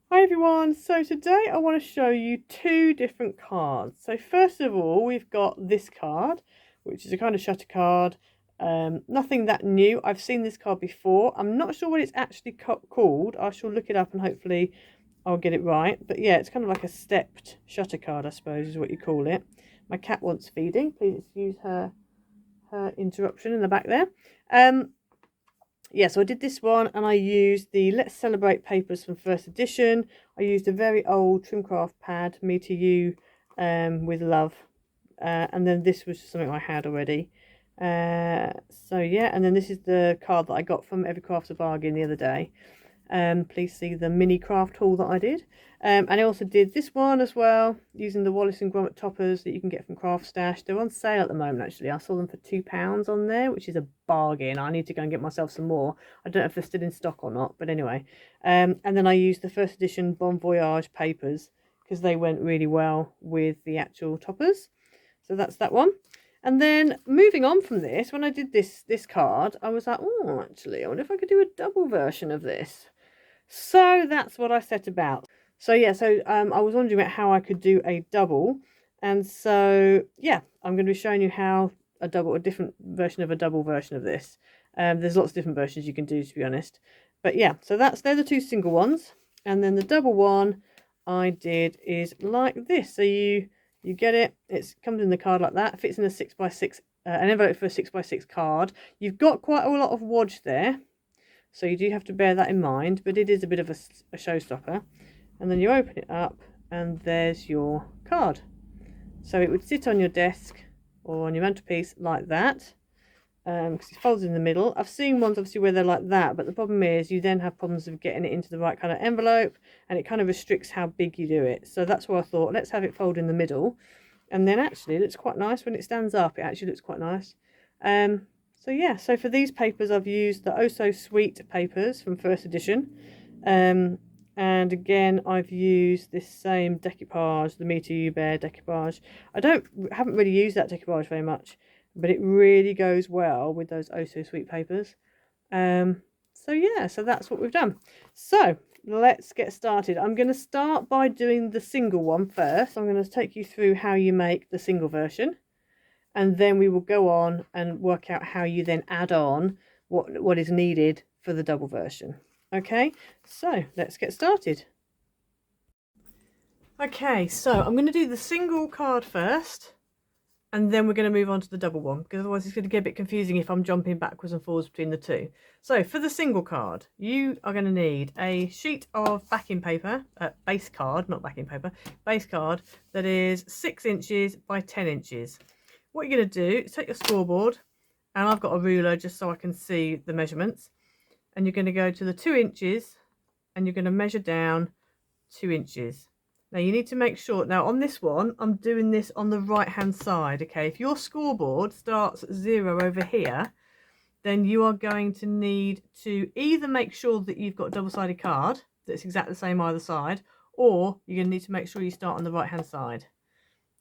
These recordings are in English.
Hi everyone, so today I want to show you two different cards. So first of all, we've got this card, which is a kind of shutter card. Nothing that new. I've seen this card before. I'm not sure what it's actually called. I shall look it up and hopefully I'll get it right. But yeah, it's kind of like a stepped shutter card, I suppose is what you call it. My cat wants feeding. Please excuse her interruption in the back there. Yeah, so I did this one and I used the Let's Celebrate papers from first edition. I used a very old Trimcraft pad, Me to You, with love. And then this was something I had already. So yeah, and then this is the card that I got from Every Craft's a Bargain the other day. Please see the mini craft haul that I did. And I also did this one as well, using the Wallace and Gromit toppers that you can get from Craft Stash. They're on sale at the moment, actually. I saw them for £2 on there, which is a bargain. I need to go and get myself some more. I don't know if they're still in stock or not, but anyway. And then I used the first edition Bon Voyage papers because they went really well with the actual toppers. So that's that one. And then moving on from this, when I did this card, I was like, oh, actually, I wonder if I could do a double version of this. So that's what I set about. So yeah, I was wondering about how I could do a double. And so, yeah, I'm going to be showing you how a different version of a double version of this. There's lots of different versions you can do, to be honest. But yeah, so they're the two single ones. And then the double one I did is like this. So you get it. It comes in the card like that. It fits in a 6x6, an envelope for a 6x6 card. You've got quite a lot of wodge there. So you do have to bear that in mind, but it is a bit of a showstopper. And then you open it up and there's your card. So it would sit on your desk or on your mantelpiece like that, because it folds in the middle. I've seen ones obviously where they're like that, but the problem is you then have problems of getting it into the right kind of envelope, and it kind of restricts how big you do it. So that's why I thought, let's have it fold in the middle. And then actually it looks quite nice when it stands up. It actually looks quite nice. So yeah, so for these papers I've used the Oh So Sweet papers from first edition. And again I've used this same decoupage, the Me to You Bear decoupage. Haven't really used that decoupage very much, but it really goes well with those Oh So Sweet papers. So yeah, so that's what we've done. So let's get started. I'm going to start by doing the single one first. I'm going to take you through how you make the single version, and then we will go on and work out how you then add on what is needed for the double version. Okay, so let's get started. Okay, so I'm going to do the single card first, and then we're going to move on to the double one, because otherwise it's going to get a bit confusing if I'm jumping backwards and forwards between the two. So for the single card, you are going to need a sheet of backing paper, base card, not backing paper, base card that is 6 inches by 10 inches. What you're going to do is take your scoreboard, and I've got a ruler just so I can see the measurements, and you're going to go to the 2 inches and you're going to measure down 2 inches. Now you need to make sure, now on this one I'm doing this on the right hand side. Okay, if your scoreboard starts at 0 over here, then you are going to need to either make sure that you've got a double-sided card that's exactly the same either side, or you're going to need to make sure you start on the right hand side.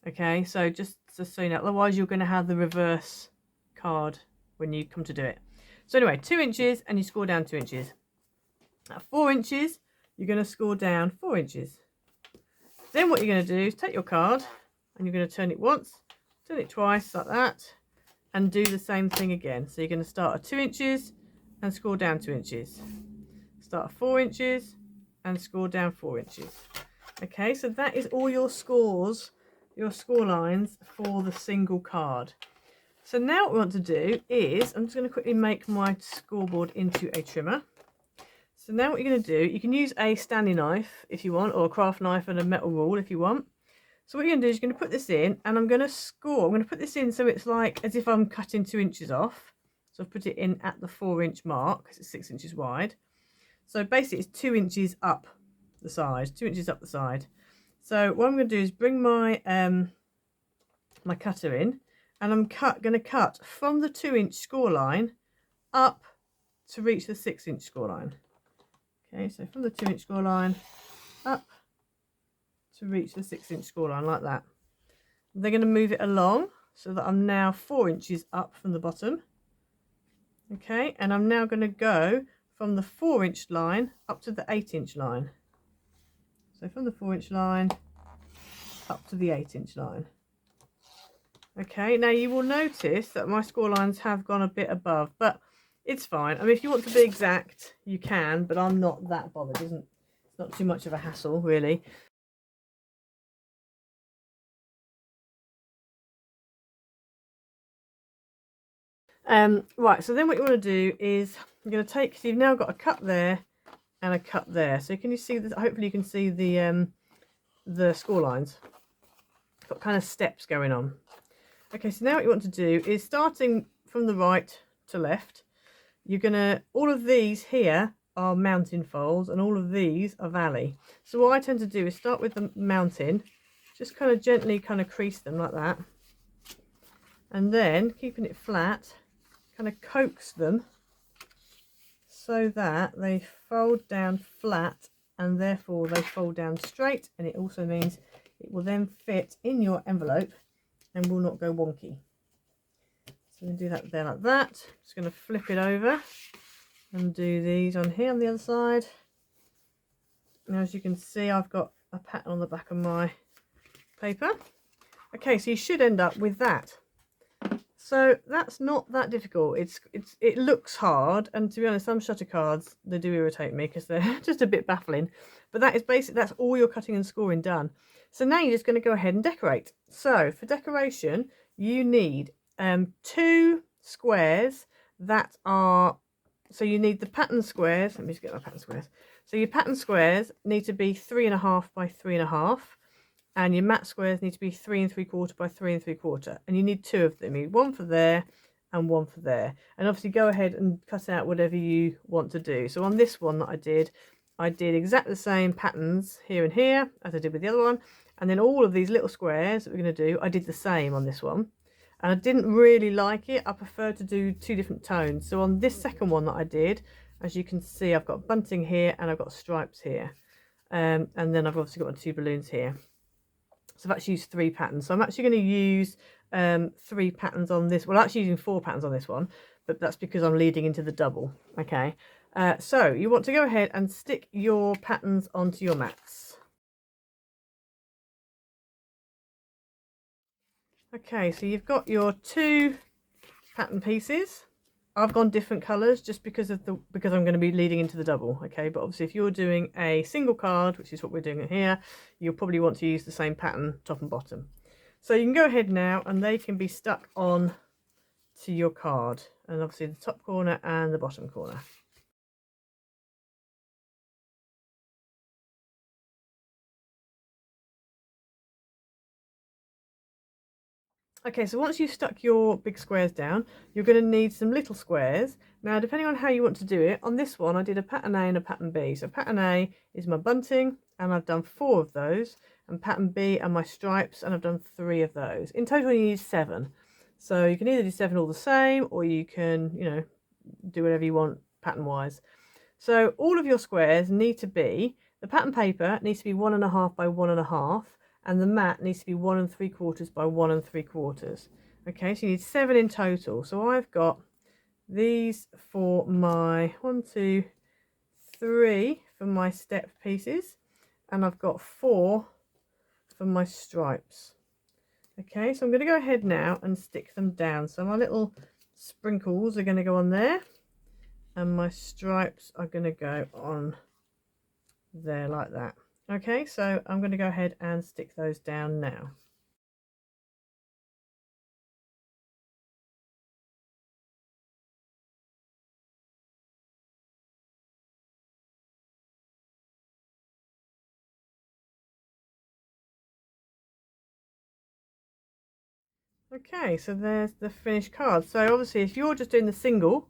Okay, so just so you know, otherwise you're going to have the reverse card when you come to do it. So anyway, 2 inches and you score down 2 inches. At 4 inches, you're going to score down 4 inches. Then what you're going to do is take your card and you're going to turn it once, turn it twice like that, and do the same thing again. So you're going to start at 2 inches and score down 2 inches. Start at 4 inches and score down 4 inches. Okay, so that is all your scores, your score lines for the single card. So now what we want to do is, I'm just going to quickly make my scoreboard into a trimmer. So now what you're going to do, you can use a Stanley knife if you want, or a craft knife and a metal rule if you want. So what you're going to do is you're going to put this in, and I'm going to score. I'm going to put this in so it's like as if I'm cutting 2 inches off. So I've put it in at the 4 inch mark because it's 6 inches wide. So basically it's 2 inches up the side, 2 inches up the side. So what I'm going to do is bring my my cutter in, and I'm going to cut from the 2 inch score line up to reach the 6 inch score line. Okay, so from the 2 inch score line up to reach the 6 inch score line like that. They're going to move it along so that I'm now 4 inches up from the bottom. Okay, and I'm now going to go from the 4 inch line up to the 8 inch line. So from the 4-inch line up to the 8-inch line. Okay, now you will notice that my score lines have gone a bit above, but it's fine. I mean, if you want to be exact, you can, but I'm not that bothered. It's not too much of a hassle, really. Right, so then what you want to do is you're going to take, so you've now got a cut there and a cut there. So can you see this? Hopefully you can see the score lines. Got kind of steps going on. Okay, so now what you want to do is, starting from the right to left, you're gonna, all of these here are mountain folds and all of these are valley. So what I tend to do is start with the mountain, just kind of gently kind of crease them like that, and then keeping it flat, kind of coax them so that they fold down flat and therefore they fold down straight, and it also means it will then fit in your envelope and will not go wonky. So we do that there like that. Just going to flip it over and do these on here on the other side. Now, as you can see, I've got a pattern on the back of my paper. Okay, so you should end up with that. So that's not that difficult. It looks hard, and to be honest, some shutter cards, they do irritate me because they're just a bit baffling. But that is basically, that's all your cutting and scoring done. So now you're just going to go ahead and decorate. So for decoration, you need 2 squares that are, so you need the pattern squares. Let me just get my pattern squares. So your pattern squares need to be 3.5 by 3.5. And your mat squares need to be 3 3/4 by 3 3/4, and you need 2 of them. You need 1 for there and 1 for there. And obviously go ahead and cut out whatever you want to do. So on this one that I did exactly the same patterns here and here as I did with the other one. And then all of these little squares that we're going to do, I did the same on this one. And I didn't really like it. I preferred to do 2 different tones. So on this second one that I did, as you can see, I've got bunting here and I've got stripes here. And then I've obviously got my 2 balloons here. So I've actually used 3 patterns. So I'm actually going to use 3 patterns on this. Well, I'm actually using 4 patterns on this one, but that's because I'm leading into the double. Okay. So you want to go ahead and stick your patterns onto your mats. Okay, so you've got your 2 pattern pieces. I've gone different colours just because I'm going to be leading into the double, okay? But obviously if you're doing a single card, which is what we're doing here, you'll probably want to use the same pattern top and bottom. So you can go ahead now and they can be stuck on to your card, and obviously the top corner and the bottom corner. Okay, so once you've stuck your big squares down, you're going to need some little squares. Now, depending on how you want to do it, on this one I did a pattern A and a pattern B. So pattern A is my bunting, and I've done 4 of those, and pattern B are my stripes, and I've done 3 of those. In total you need 7. So you can either do 7 all the same, or you can, you know, do whatever you want pattern wise. So all of your squares need to be, the pattern paper needs to be 1.5 by 1.5. and the mat needs to be 1 3/4 by 1 3/4. Okay, so you need 7 in total. So I've got these for my 1, 2, 3 for my step pieces, and I've got 4 for my stripes. Okay, so I'm going to go ahead now and stick them down. So my little sprinkles are going to go on there, and my stripes are going to go on there like that. Okay, so I'm going to go ahead and stick those down now. Okay, so there's the finished card. So obviously if you're just doing the single,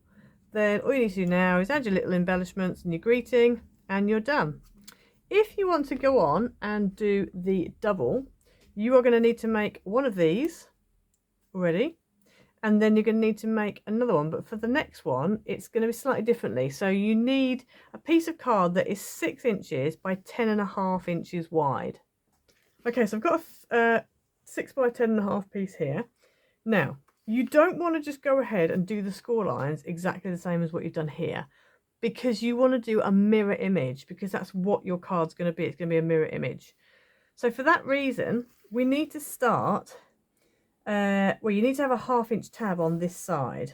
then all you need to do now is add your little embellishments and your greeting, and you're done. If you want to go on and do the double, you are going to need to make one of these already, and then you're going to need to make another one. But for the next one, it's going to be slightly differently. So you need a piece of card that is 6 inches by 10.5 inches wide. Okay, so I've got a 6 by 10.5 piece here. Now, you don't want to just go ahead and do the score lines exactly the same as what you've done here. because you want to do a mirror image, because that's what your card's going to be. It's going to be a mirror image. So for that reason, we need to start, well, you need to have a 1/2 inch tab on this side.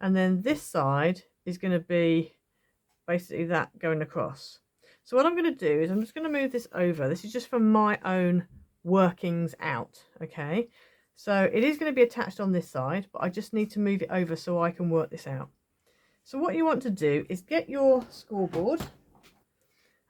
And then this side is going to be basically that going across. So what I'm going to do is I'm just going to move this over. This is just for my own workings out, okay? So it is going to be attached on this side, but I just need to move it over so I can work this out. So what you want to do is get your scoreboard.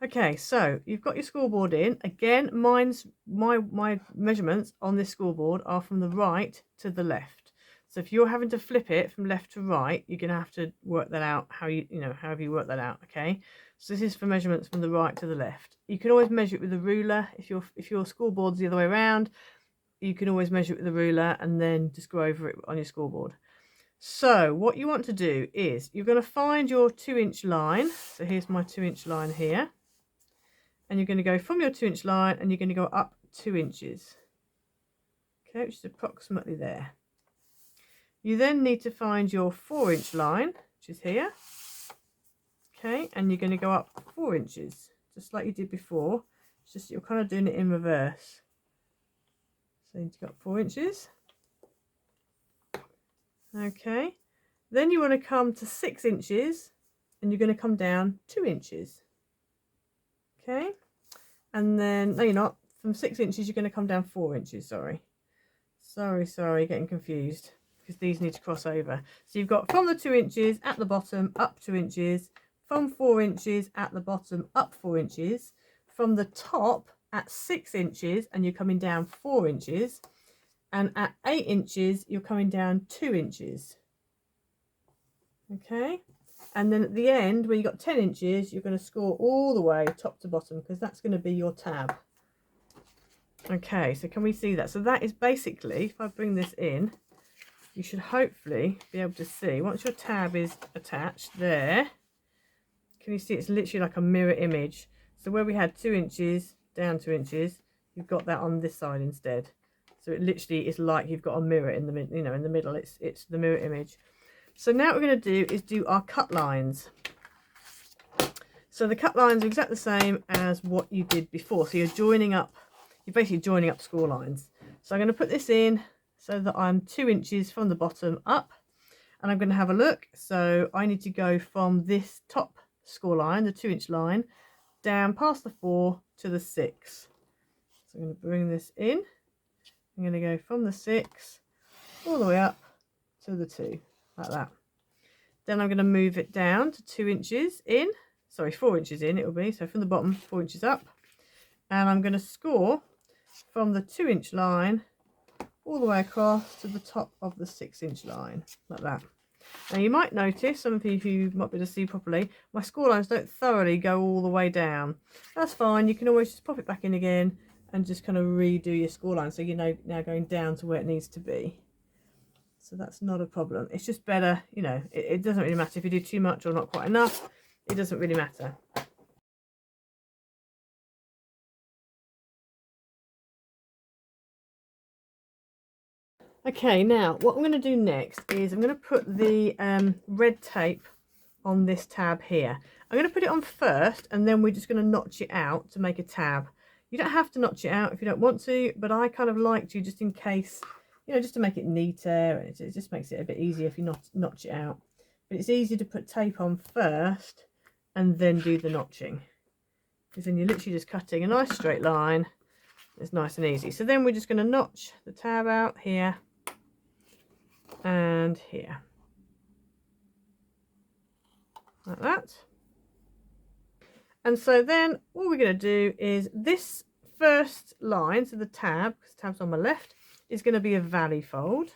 Okay, so you've got your scoreboard in. Again, my measurements on this scoreboard are from the right to the left. So if you're having to flip it from left to right, you're going to have to work that out however you work that out, okay? So this is for measurements from the right to the left. You can always measure it with a ruler. If your scoreboard's the other way around, you can always measure it with a ruler and then just go over it on your scoreboard. So what you want to do is you're going to find your 2-inch line. So here's my 2-inch line here. And you're going to go from your 2-inch line and you're going to go up 2 inches. Okay, which is approximately there. You then need to find your 4-inch line, which is here. Okay, and you're going to go up 4 inches, just like you did before. It's just you're kind of doing it in reverse. So you've got 4 inches. Okay, then you want to come to 6 inches and you're going to come down 2 inches. Okay, and then, no, you're not. From 6 inches, you're going to come down 4 inches. Sorry, getting confused because these need to cross over. So you've got from the 2 inches at the bottom up 2 inches, from 4 inches at the bottom up 4 inches, from the top at 6 inches and you're coming down 4 inches, and at 8 inches you're coming down 2 inches. Okay, and then at the end where you've got 10 inches you're going to score all the way top to bottom, because that's going to be your tab. Okay, so can we see that? So that is basically, if I bring this in, you should hopefully be able to see once your tab is attached there. Can you see it's literally like a mirror image? So where we had 2 inches down 2 inches, you've got that on this side instead. So it literally is like you've got a mirror in the middle, in the middle. It's the mirror image. So now what we're going to do is do our cut lines. So the cut lines are exactly the same as what you did before. So you're basically joining up score lines. So I'm going to put this in so that I'm 2 inches from the bottom up, and I'm going to have a look. So I need to go from this top score line, the 2-inch line, down past the 4 to the 6. So I'm going to bring this in. I'm going to go from the 6 all the way up to the 2, like that. Then I'm going to move it down to 2 inches in, sorry, 4 inches in it will be, so from the bottom 4 inches up, and I'm going to score from the 2-inch line all the way across to the top of the 6-inch line, like that. Now you might notice, some of you who might be able to see properly, my score lines don't thoroughly go all the way down. That's fine, you can always just pop it back in again and just kind of redo your score line, so you know now going down to where it needs to be. So that's not a problem. It's just better, it doesn't really matter if you do too much or not quite enough. It doesn't really matter. Okay, now what I'm going to do next is I'm going to put the red tape on this tab here. I'm going to put it on first, and then we're just going to notch it out to make a tab. You don't have to notch it out if you don't want to, but I kind of like to, just in case, just to make it neater. It just makes it a bit easier if you notch it out. But it's easier to put tape on first and then do the notching, because then you're literally just cutting a nice straight line. It's nice and easy. So then we're just going to notch the tab out here and here, like that. And so then what we're going to do is this first line, so the tab, because the tab's on my left, is going to be a valley fold.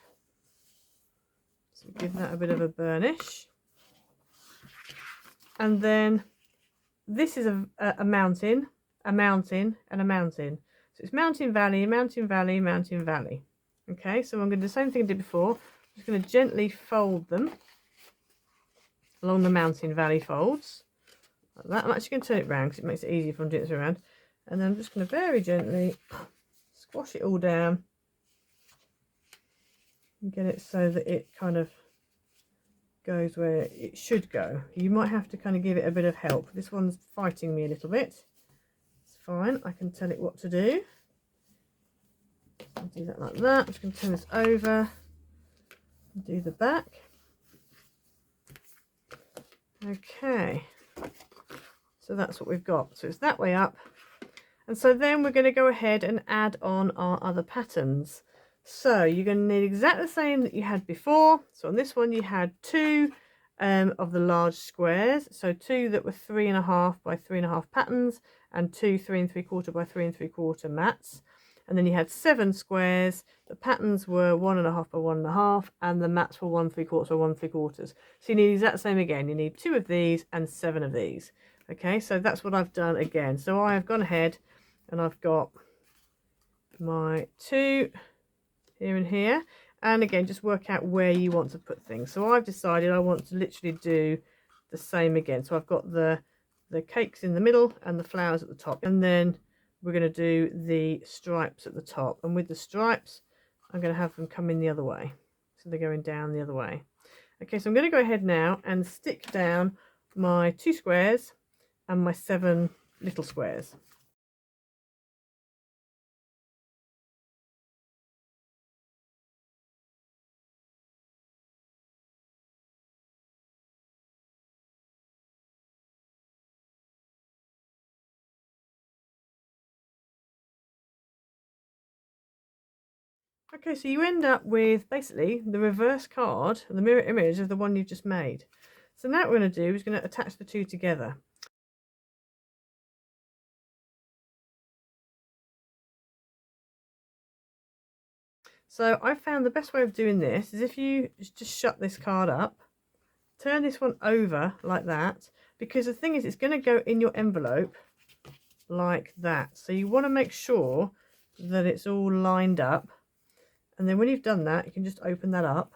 So give that a bit of a burnish. And then this is a mountain, a mountain, and a mountain. So it's mountain, valley, mountain, valley, mountain, valley. Okay, so I'm going to do the same thing I did before. I'm just going to gently fold them along the mountain valley folds. Like that. I'm actually going to turn it around because it makes it easier if I'm doing this around. And then I'm just going to very gently squash it all down and get it so that it kind of goes where it should go. You might have to kind of give it a bit of help. This one's fighting me a little bit. It's fine, I can tell it what to do. I'll do that like that. I'm just going to turn this over and do the back. Okay, so that's what we've got. So it's that way up. And so then we're going to go ahead and add on our other patterns. So you're going to need exactly the same that you had before. So on this one you had two of the large squares. So two that were 3.5 by 3.5 patterns and two 3 3/4 by 3 3/4 mats. And then you had 7 squares. The patterns were 1.5 by 1.5 and the mats were 1 3/4 by 1 3/4. So you need exactly the same again. You need 2 of these and 7 of these. Okay, so that's what I've done again. So I have gone ahead and I've got my 2 here and here, and again just work out where you want to put things. So I've decided I want to literally do the same again. So I've got the cakes in the middle and the flowers at the top, and then we're going to do the stripes at the top, and with the stripes I'm going to have them come in the other way, so they're going down the other way. Okay, so I'm going to go ahead now and stick down my 2 squares and my 7 little squares. Okay, so you end up with basically the reverse card, the mirror image of the one you've just made. So now what we're going to do is going to attach the two together. So I found the best way of doing this is if you just shut this card up, turn this one over like that, because the thing is it's going to go in your envelope like that. So you want to make sure that it's all lined up. And then when you've done that, you can just open that up.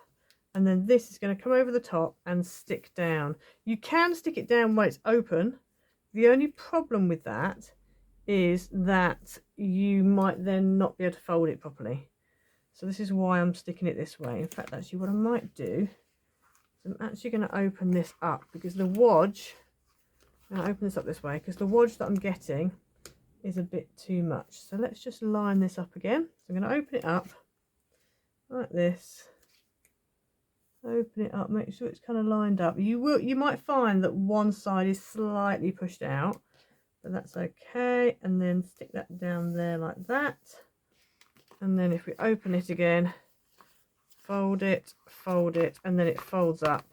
And then this is going to come over the top and stick down. You can stick it down while it's open. The only problem with that is that you might then not be able to fold it properly. So this is why I'm sticking it this way. In fact, actually what I might do is I'm actually going to open this up, because the wodge, I'm going to open this up this way, because the wodge that I'm getting is a bit too much. So let's just line this up again. So I'm going to open it up like this. Open it up, make sure it's kind of lined up. You might find that one side is slightly pushed out, but that's okay. And then stick that down there like that. And then if we open it again, fold it, and then it folds up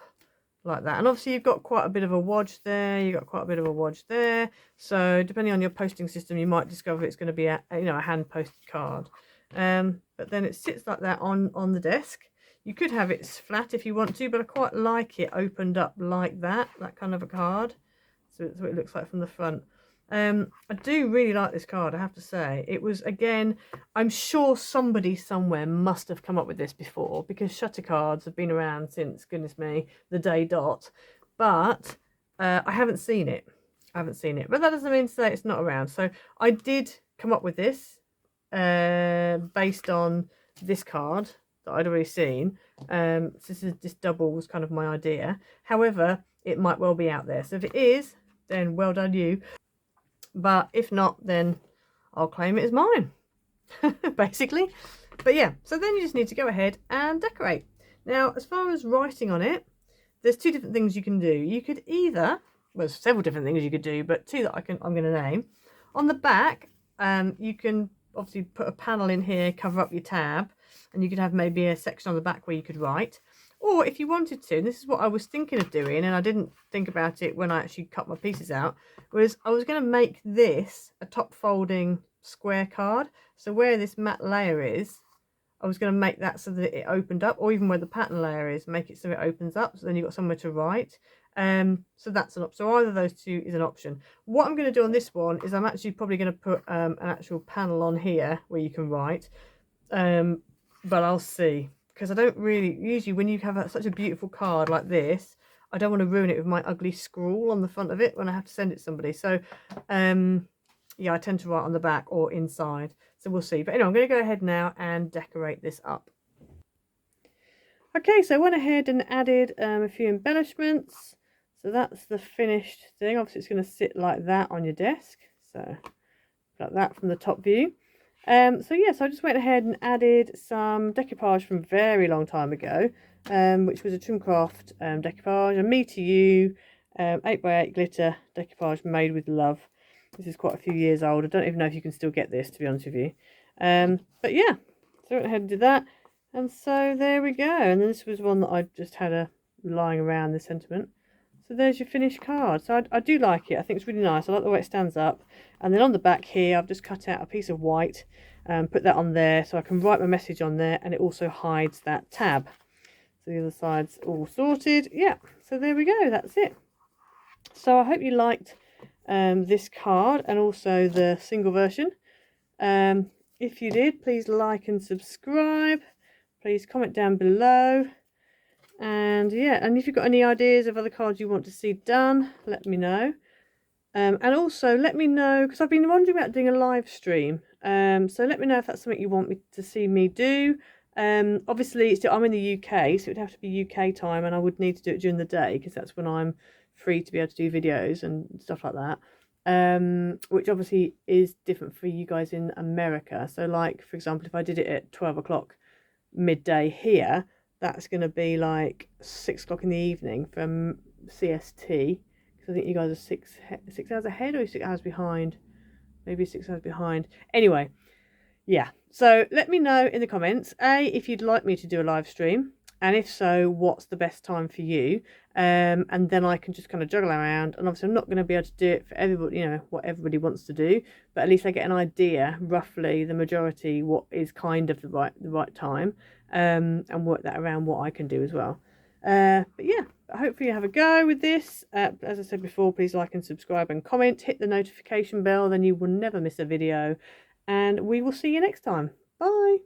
like that. And obviously you've got quite a bit of a wodge there, you've got quite a bit of a wodge there. So depending on your posting system, you might discover it's going to be a hand posted card. But then it sits like that on the desk. You could have it flat if you want to, but I quite like it opened up like that kind of a card. So it's what it looks like from the front. I do really like this card, I have to say. It was, again, I'm sure somebody somewhere must have come up with this before, because shutter cards have been around since, goodness me, the day dot. But I haven't seen it. But that doesn't mean to say it's not around. So I did come up with this based on this card that I'd already seen. So this double was kind of my idea. However, it might well be out there. So if it is, then well done you. But if not, then I'll claim it as mine, basically. But yeah, so then you just need to go ahead and decorate. Now, as far as writing on it, there's 2 different things you can do. You could either, well, there's several different things you could do, but 2 that I'm going to name. On the back, you can obviously put a panel in here, cover up your tab, and you could have maybe a section on the back where you could write. Or if you wanted to, and this is what I was thinking of doing, and I didn't think about it when I actually cut my pieces out, was I was going to make this a top folding square card. So where this matte layer is, I was going to make that so that it opened up, or even where the pattern layer is, make it so it opens up, so then you've got somewhere to write. So that's an option. So either of those 2 is an option. What I'm going to do on this one is I'm actually probably going to put an actual panel on here where you can write, but I'll see. Because I don't really, usually when you have such a beautiful card like this, I don't want to ruin it with my ugly scrawl on the front of it when I have to send it to somebody. So, yeah, I tend to write on the back or inside. So we'll see. But anyway, I'm going to go ahead now and decorate this up. Okay, so I went ahead and added a few embellishments. So that's the finished thing. Obviously it's going to sit like that on your desk. So like that from the top view. So yes, I just went ahead and added some decoupage from a very long time ago, which was a Trimcraft decoupage, a me to you 8x8 glitter decoupage made with love. This is quite a few years old. I don't even know if you can still get this, to be honest with you. But yeah, so I went ahead and did that. And so there we go. And then this was one that I just had lying around, this sentiment. So there's your finished card. So I do like it. I think it's really nice. I like the way it stands up. And then on the back here, I've just cut out a piece of white and put that on there so I can write my message on there, and it also hides that tab. So the other side's all sorted. Yeah, so there we go. That's it. So I hope you liked this card and also the single version. If you did, please like and subscribe. Please comment down below. And yeah, and if you've got any ideas of other cards you want to see done, let me know. And also let me know, because I've been wondering about doing a live stream. So let me know if that's something you want me to see me do. Obviously I'm in the UK, so it would have to be UK time, and I would need to do it during the day because that's when I'm free to be able to do videos and stuff like that. Which obviously is different for you guys in America. So like, for example, if I did it at 12 o'clock midday here, that's going to be like 6 o'clock in the evening from CST. Because I think you guys are six hours ahead, or 6 hours behind. Maybe 6 hours behind. Anyway, yeah. So let me know in the comments, if you'd like me to do a live stream. And if so, what's the best time for you? And then I can just kind of juggle around. And obviously I'm not going to be able to do it for everybody, you know, what everybody wants to do. But at least I get an idea, roughly, the majority, what is kind of the right time. And work that around what I can do as well. But yeah, hopefully you have a go with this. As I said before, please like and subscribe and comment. Hit the notification bell, then you will never miss a video. And we will see you next time. Bye.